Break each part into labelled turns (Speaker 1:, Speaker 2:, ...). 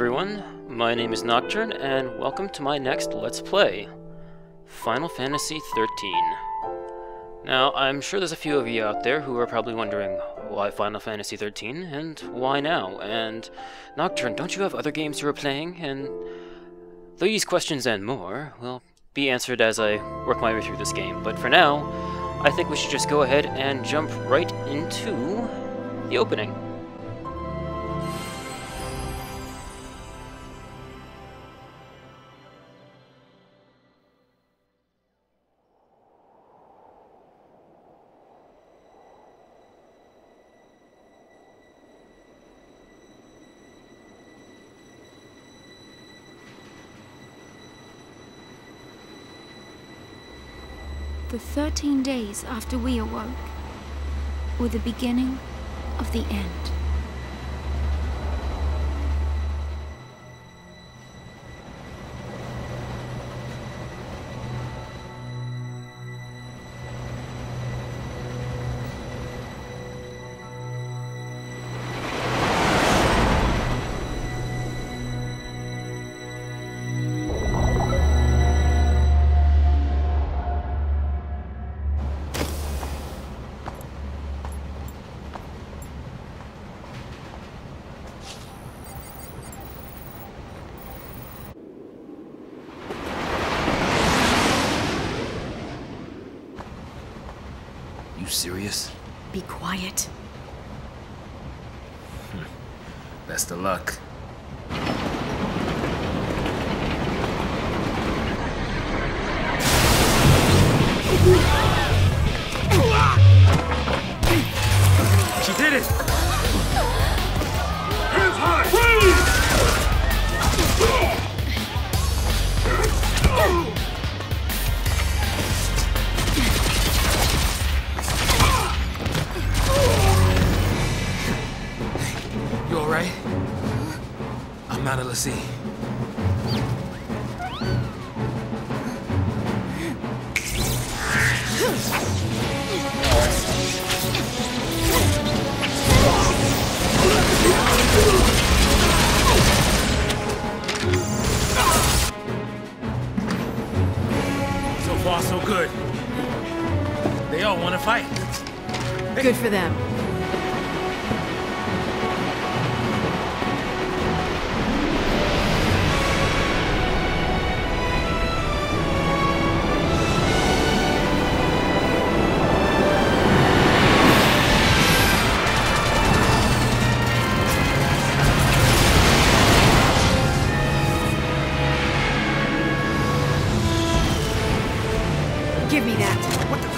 Speaker 1: everyone, my name is Nocturne, and welcome to my next Let's Play, Final Fantasy XIII. Now, I'm sure there's a few of you out there who are probably wondering, why Final Fantasy XIII, and why now? And, Nocturne, don't you have other games you are playing? And these questions and more will be answered as I work my way through this game, but for now, I think we should just go ahead and jump right into the opening.
Speaker 2: The 13 days after we awoke were the beginning of the end.
Speaker 3: You serious?
Speaker 4: Be quiet.
Speaker 3: Best of luck.
Speaker 5: She did it! Hands high!
Speaker 3: You alright? I'm out of the sea.
Speaker 5: So far, so good. They all want to fight.
Speaker 4: Good for them. Give me that.
Speaker 5: What the?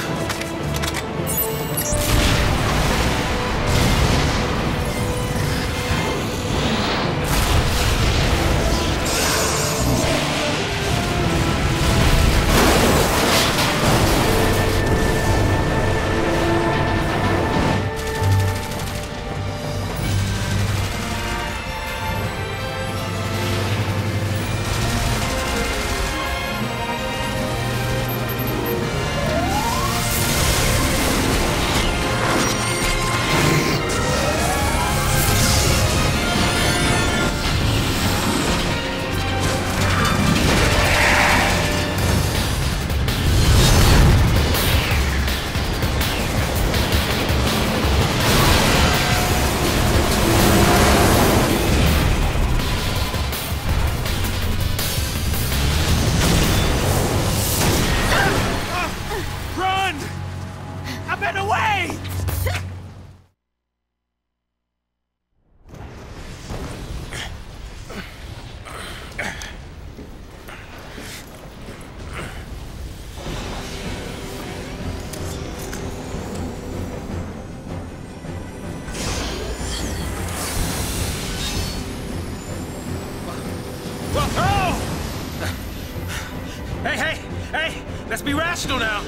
Speaker 5: Hey! Let's be rational now!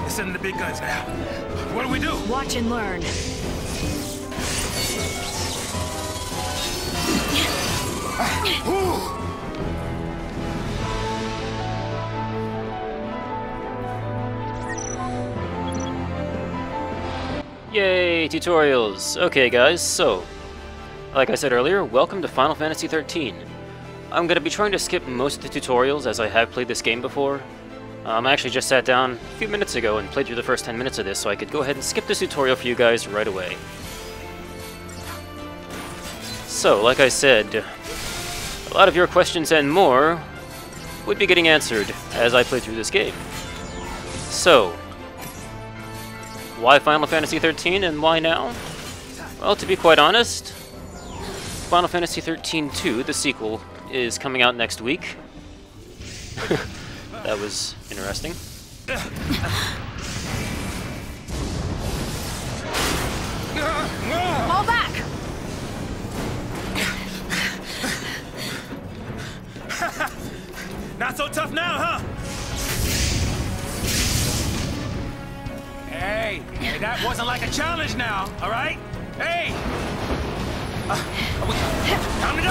Speaker 5: Let's send in the big guns now. What do we do?
Speaker 4: Watch and learn.
Speaker 1: Yay! Yay, tutorials! Okay guys, so, like I said earlier, welcome to Final Fantasy XIII. I'm going to be trying to skip most of the tutorials as I have played this game before. I actually just sat down a few minutes ago and played through the first 10 minutes of this, so I could go ahead and skip this tutorial for you guys right away. So, like I said, a lot of your questions and more would be getting answered as I play through this game. So, why Final Fantasy XIII and why now? Well, to be quite honest, Final Fantasy XIII 2, the sequel, is coming out next week. That was interesting.
Speaker 4: Fall back!
Speaker 5: Not so tough now, huh? Hey, that wasn't like a challenge now, all right? Hey! Time to go!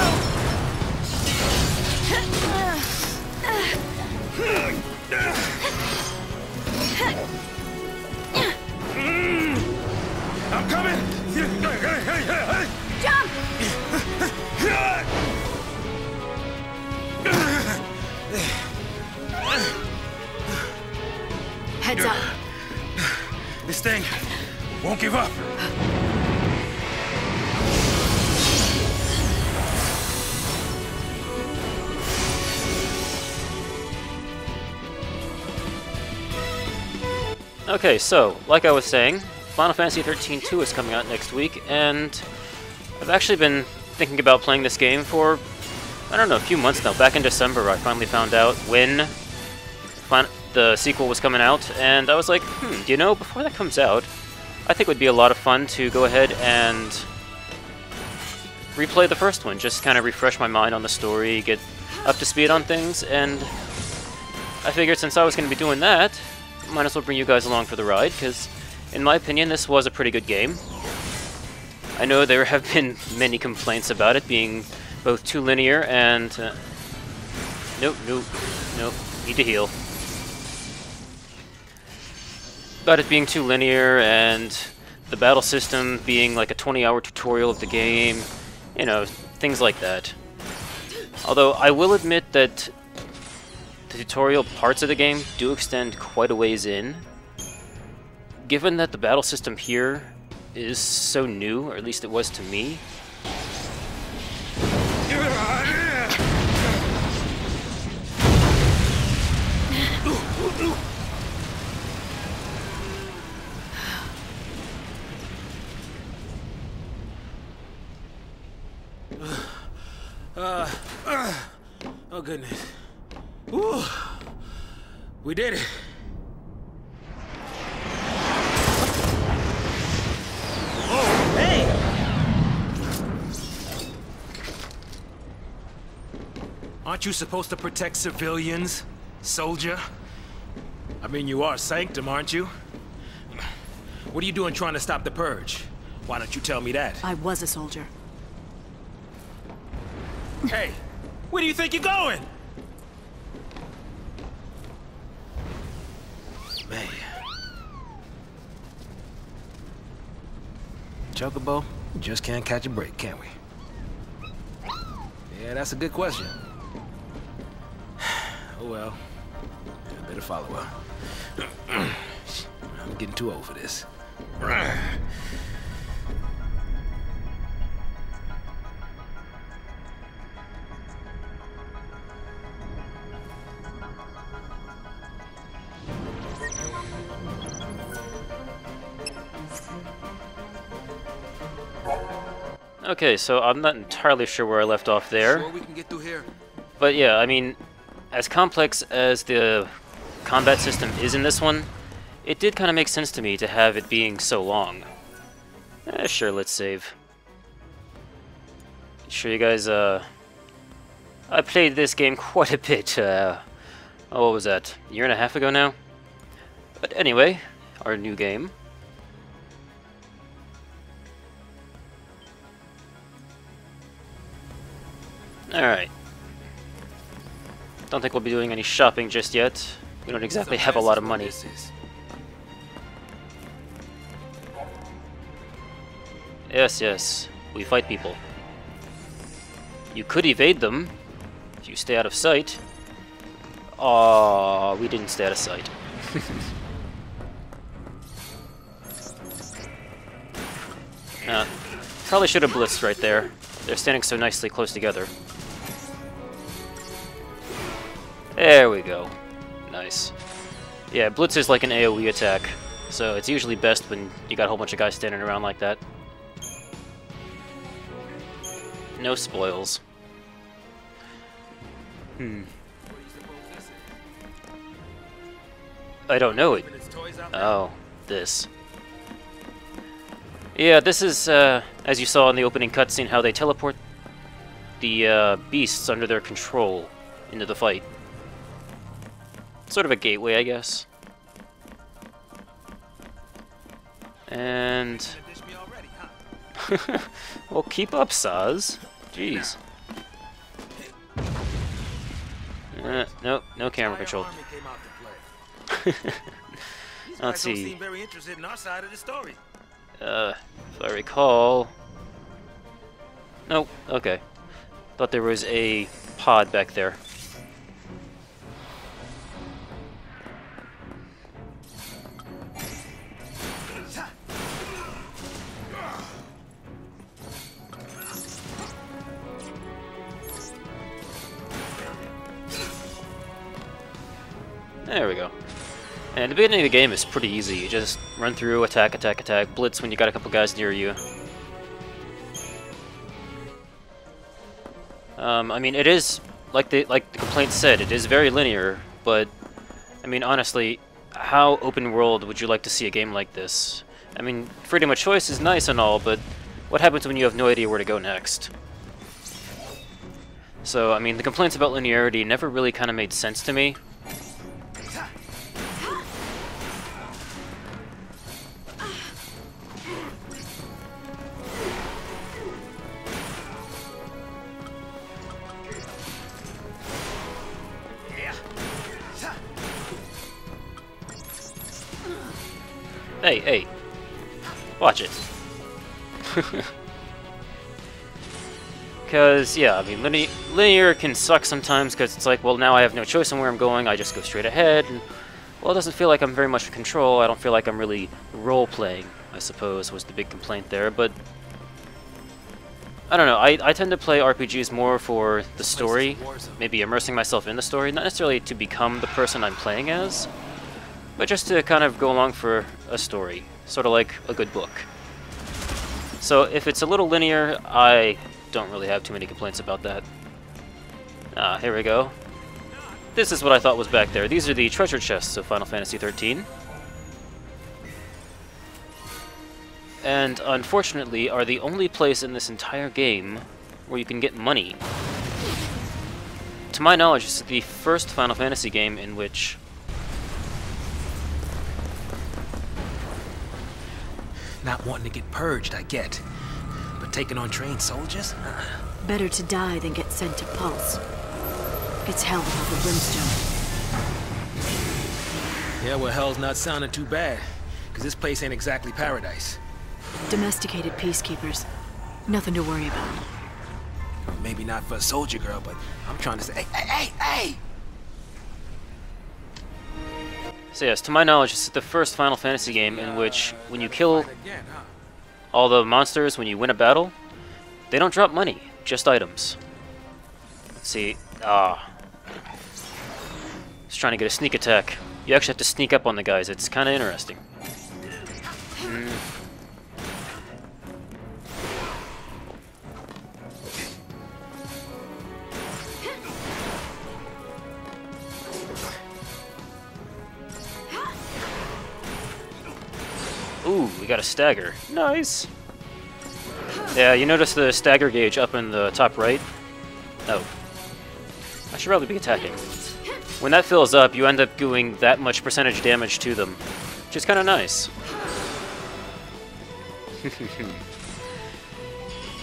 Speaker 5: I'm coming!
Speaker 4: Jump! Heads up.
Speaker 5: This thing won't give up.
Speaker 1: Okay, so, like I was saying, Final Fantasy XIII 2 is coming out next week, and I've actually been thinking about playing this game for, I don't know, a few months now. Back in December, I finally found out when the sequel was coming out, and I was like, you know, before that comes out, I think it would be a lot of fun to go ahead and replay the first one, just kind of refresh my mind on the story, get up to speed on things, and I figured since I was going to be doing that, might as well bring you guys along for the ride, because in my opinion this was a pretty good game. I know there have been many complaints about it being both too linear and... Nope, need to heal. About it being too linear and the battle system being like a 20-hour tutorial of the game, you know, things like that. Although I will admit that the tutorial parts of the game do extend quite a ways in. Given that the battle system here is so new, or at least it was to me.
Speaker 5: Oh goodness. Woo. We did it. Oh, hey! Aren't you supposed to protect civilians, soldier? I mean, you are Sanctum, aren't you? What are you doing trying to stop the Purge? Why don't you tell me that?
Speaker 4: I was a soldier.
Speaker 5: Hey, where do you think you're going? Man. Chocobo, we just can't catch a break, can we? Yeah, that's a good question. Oh well. I better follow her. I'm getting too old for this.
Speaker 1: Okay, so I'm not entirely sure where I left off there.
Speaker 3: Sure we can get through here?
Speaker 1: But yeah, I mean, as complex as the combat system is in this one, it did kind of make sense to me to have it being so long. Sure, let's save. Sure, you guys, I played this game quite a bit, oh, what was that, a year and a half ago now? But anyway, our new game. Alright. Don't think we'll be doing any shopping just yet. We don't exactly have a lot of money. Yes, yes. We fight people. You could evade them if you stay out of sight. Aww, we didn't stay out of sight. Probably should have blitzed right there. They're standing so nicely close together. There we go. Nice. Yeah, blitz is like an AoE attack, so it's usually best when you got a whole bunch of guys standing around like that. No spoils. I don't know it. Oh, this. Yeah, this is, as you saw in the opening cutscene, how they teleport the beasts under their control into the fight. Sort of a gateway, I guess. And... well, keep up, Saz. Jeez. No camera control. Let's see. If I recall... Nope, okay. Thought there was a pod back there. There we go. And the beginning of the game is pretty easy. You just run through, attack, attack, attack, blitz when you got a couple guys near you. I mean, it is, like the complaint said, it is very linear, but, I mean, honestly, how open world would you like to see a game like this? I mean, freedom of choice is nice and all, but what happens when you have no idea where to go next? So, I mean, the complaints about linearity never really kind of made sense to me. Hey, hey. Watch it. Because, yeah, I mean, linear can suck sometimes because it's like, well, now I have no choice on where I'm going, I just go straight ahead, and, well, it doesn't feel like I'm very much in control, I don't feel like I'm really role-playing, I suppose, was the big complaint there, but... I don't know, I tend to play RPGs more for the story, maybe immersing myself in the story, not necessarily to become the person I'm playing as, but just to kind of go along for a story, sort of like a good book. So if it's a little linear, I don't really have too many complaints about that. Ah, here we go. This is what I thought was back there. These are the treasure chests of Final Fantasy XIII. And unfortunately are the only place in this entire game where you can get money. To my knowledge, this is the first Final Fantasy game in which...
Speaker 5: Not wanting to get purged, I get. But taking on trained soldiers?
Speaker 4: Better to die than get sent to Pulse. It's hell without the brimstone.
Speaker 5: Yeah, well, hell's not sounding too bad. Because this place ain't exactly paradise.
Speaker 4: Domesticated peacekeepers. Nothing to worry about.
Speaker 5: Well, maybe not for a soldier girl, but I'm trying to say, hey!
Speaker 1: So yes, to my knowledge, this is the first Final Fantasy game in which, when you kill all the monsters, when you win a battle, they don't drop money, just items. Let's see. Just trying to get a sneak attack. You actually have to sneak up on the guys. It's kind of interesting. Ooh, we got a stagger. Nice! Yeah, you notice the stagger gauge up in the top right? Oh. I should probably be attacking. When that fills up, you end up doing that much percentage damage to them, which is kind of nice.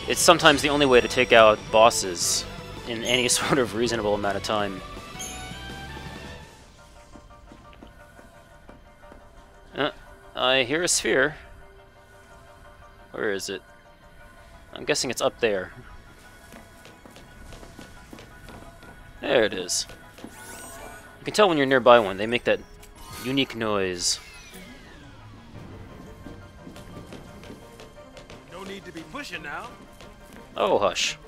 Speaker 1: It's sometimes the only way to take out bosses in any sort of reasonable amount of time. I hear a sphere. Where is it? I'm guessing it's up there. There it is. You can tell when you're nearby one. They make that unique noise.
Speaker 5: No need to be pushing now.
Speaker 1: Oh, hush.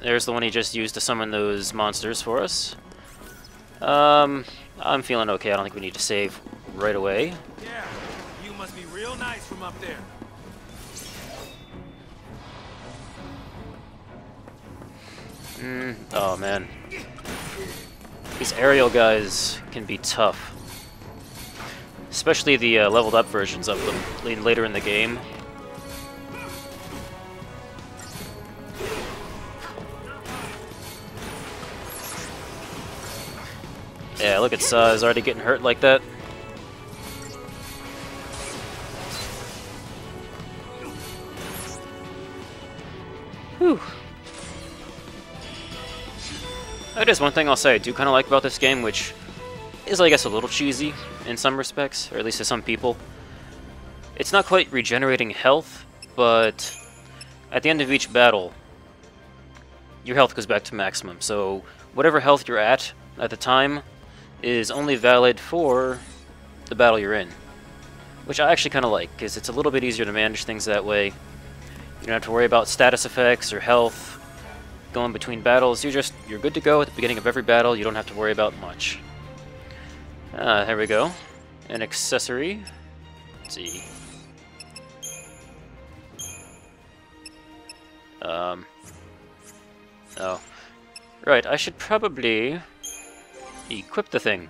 Speaker 1: There's the one he just used to summon those monsters for us. I'm feeling okay. I don't think we need to save right away.
Speaker 5: Yeah, you must be real nice from up there.
Speaker 1: Oh man. These aerial guys can be tough. Especially the leveled up versions of them later in the game. Yeah, look at Saz already getting hurt like that. Whew. That is one thing I'll say I do kind of like about this game, which is, I guess, a little cheesy in some respects, or at least to some people. It's not quite regenerating health, but at the end of each battle, your health goes back to maximum. So whatever health you're at the time is only valid for the battle you're in, which I actually kind of like, because it's a little bit easier to manage things that way. You don't have to worry about status effects or health going between battles. You're good to go at the beginning of every battle. You don't have to worry about much. There we go. An accessory. Let's see. Oh. Right, I should probably equip the thing.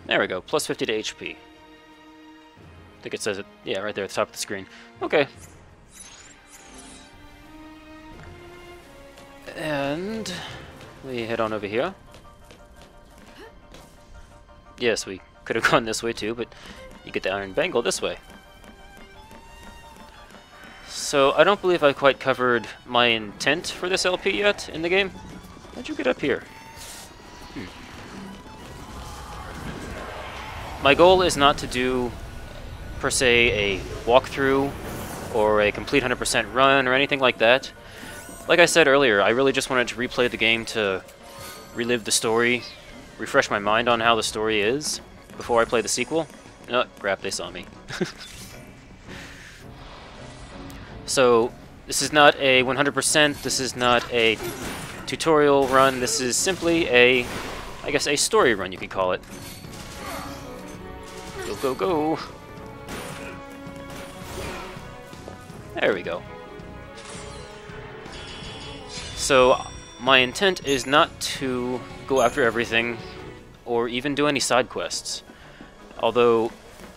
Speaker 1: There we go, plus 50 to HP. I think it says it, yeah, right there at the top of the screen. Okay. And we head on over here. Yes, we could have gone this way too, but you get the Iron Bangle this way. So, I don't believe I quite covered my intent for this LP yet in the game. How'd you get up here? My goal is not to do, per se, a walkthrough or a complete 100% run or anything like that. Like I said earlier, I really just wanted to replay the game to relive the story, refresh my mind on how the story is before I play the sequel. Oh, crap, they saw me. So, this is not a 100%, this is not a tutorial run, this is simply a, I guess, a story run, you could call it. Go, go, go! There we go. So, my intent is not to go after everything, or even do any side quests. Although,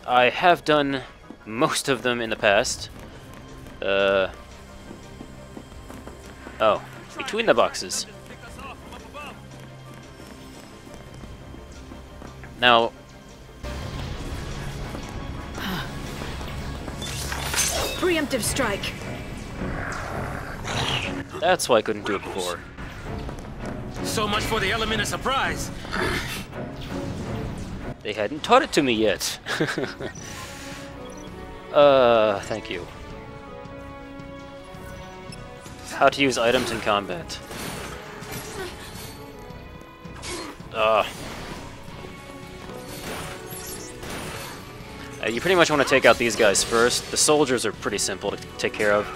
Speaker 1: I have done most of them in the past. Oh, between the boxes. Now...
Speaker 4: Preemptive strike.
Speaker 1: That's why I couldn't do it before.
Speaker 5: So much for the element of surprise.
Speaker 1: They hadn't taught it to me yet. Thank you. How to use items in combat. You pretty much want to take out these guys first. The soldiers are pretty simple to take care of.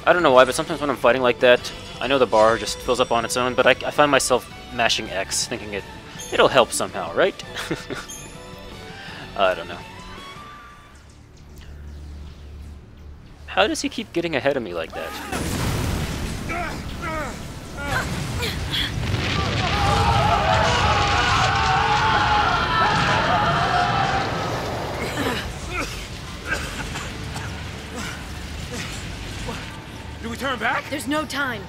Speaker 1: I don't know why, but sometimes when I'm fighting like that, I know the bar just fills up on its own, but I find myself mashing X, thinking it'll help somehow, right? I don't know. How does he keep getting ahead of me like that?
Speaker 5: Do we turn back?
Speaker 4: There's no time.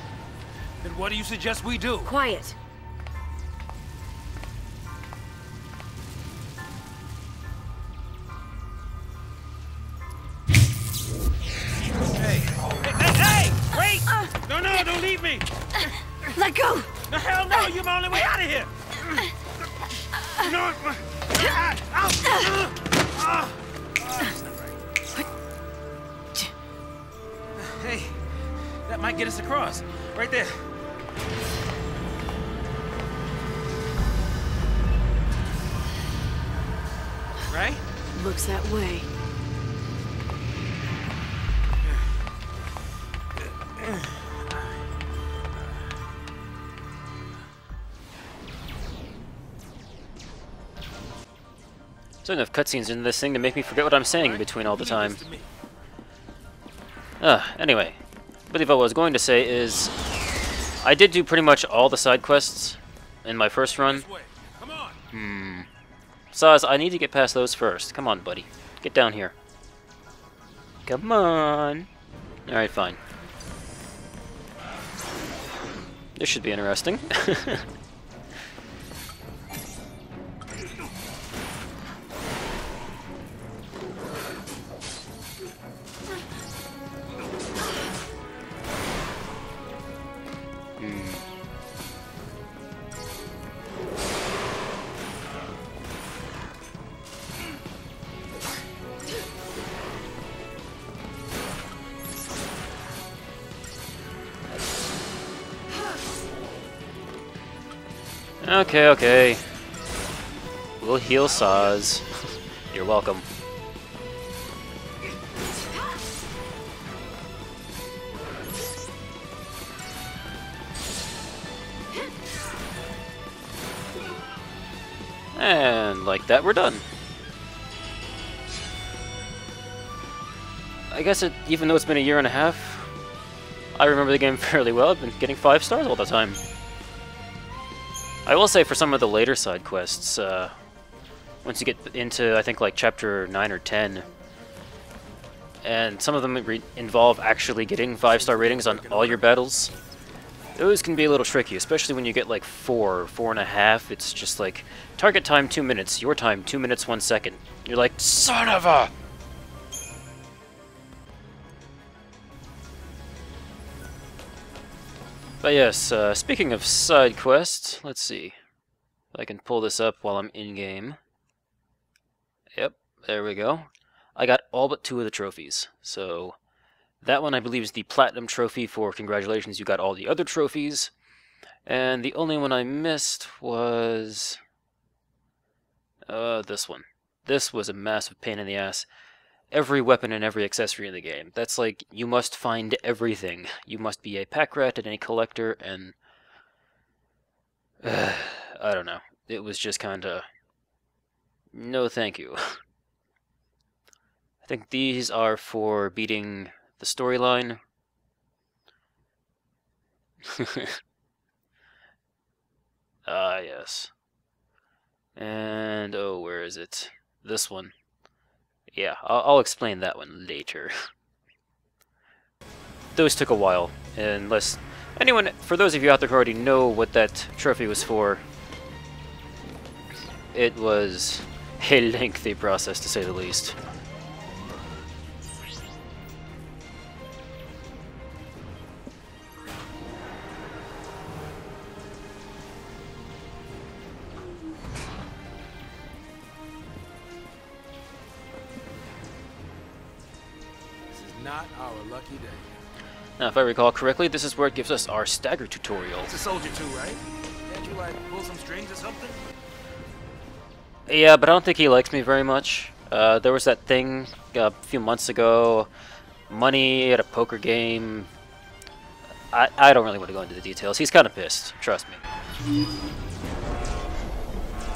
Speaker 5: Then what do you suggest we do?
Speaker 4: Quiet.
Speaker 5: Hey! Wait! No, me!
Speaker 4: Let go!
Speaker 5: The hell no! You're my only way out of here! No! Hey, that might get us across. Right there. Right?
Speaker 4: Looks that way.
Speaker 1: There's enough cutscenes in this thing to make me forget what I'm saying between all the time. Anyway, I believe what I was going to say is I did do pretty much all the side quests in my first run. Saz, I need to get past those first. Come on, buddy. Get down here. Come on. Alright, fine. This should be interesting. Okay, okay. We'll heal Saz. You're welcome. And like that, we're done. I guess even though it's been a year and a half, I remember the game fairly well. I've been getting 5 stars all the time. I will say for some of the later side quests, once you get into, I think, like Chapter 9 or 10, and some of them involve actually getting 5-star ratings on all your battles, those can be a little tricky, especially when you get like 4, 4.5, it's just like, target time 2 minutes, your time 2 minutes 1 second. You're like, son of a... But yes, speaking of side quests, let's see if I can pull this up while I'm in-game. Yep, there we go. I got all but 2 of the trophies. So that one I believe is the Platinum Trophy for congratulations, you got all the other trophies. And the only one I missed was... this one. This was a massive pain in the ass. Every weapon and every accessory in the game. That's like, you must find everything. You must be a pack rat and a collector, and... I don't know. It was just kinda... No thank you. I think these are for beating the storyline. Ah, yes. And, oh, where is it? This one. Yeah, I'll explain that one later. Those took a while, unless anyone, for those of you out there who already know what that trophy was for, it was a lengthy process to say the least.
Speaker 5: Not our lucky day.
Speaker 1: Now, if I recall correctly, this is where it gives us our stagger tutorial.
Speaker 5: It's a soldier too, right? Can't you, like, pull some strings or something?
Speaker 1: Yeah, but I don't think he likes me very much. There was that thing a few months ago, money at a poker game. I don't really want to go into the details. He's kind of pissed, trust me.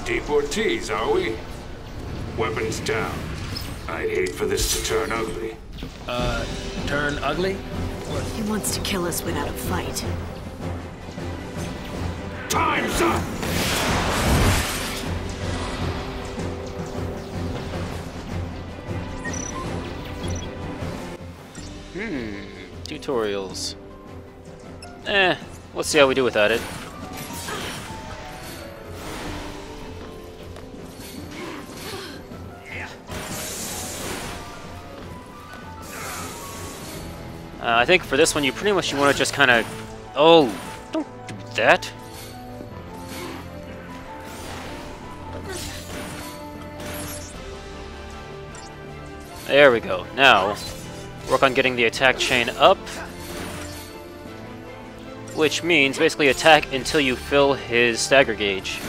Speaker 6: Deportees, are we? Weapons down. I'd hate for this to turn ugly.
Speaker 3: Turn ugly?
Speaker 4: He wants to kill us without a fight.
Speaker 6: Time's up!
Speaker 1: Tutorials. Let's see how we do without it. I think for this one, you pretty much want to just kind of Oh, don't do that. There we go. Now, work on getting the attack chain up. Which means basically attack until you fill his stagger gauge.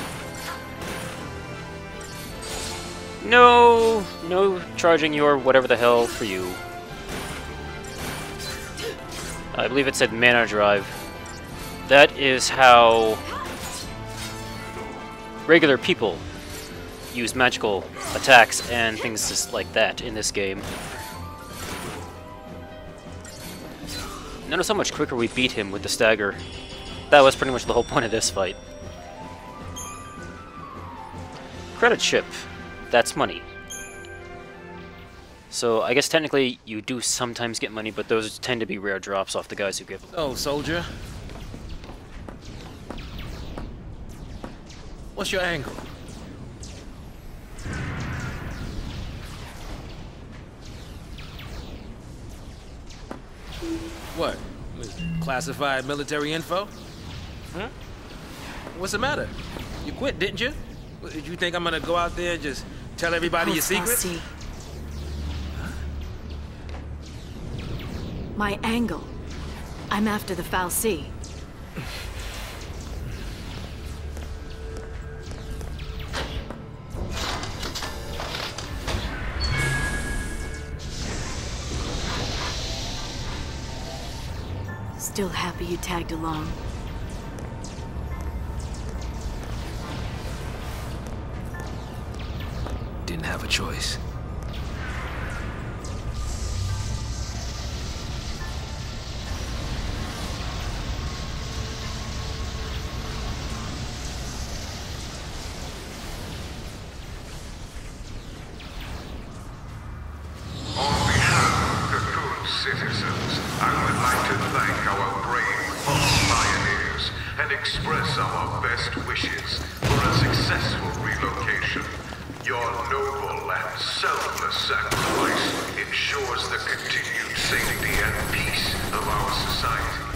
Speaker 1: No! No charging your whatever the hell for you. I believe it said mana drive. That is how regular people use magical attacks and things just like that in this game. Notice how much quicker we beat him with the stagger. That was pretty much the whole point of this fight. Credit ship. That's money. So I guess technically you do sometimes get money, but those tend to be rare drops off the guys who give them.
Speaker 3: Oh, soldier. What's your angle? What? Classified military info? Huh? What's the matter? You quit, didn't you? Did you think I'm gonna go out there and just tell everybody your secrets?
Speaker 4: Huh? My angle. I'm after the Fal'Cie. Still happy you tagged along.
Speaker 3: Didn't have a choice.
Speaker 6: Express our best wishes for a successful relocation. Your noble and selfless sacrifice ensures the continued safety and peace of our society.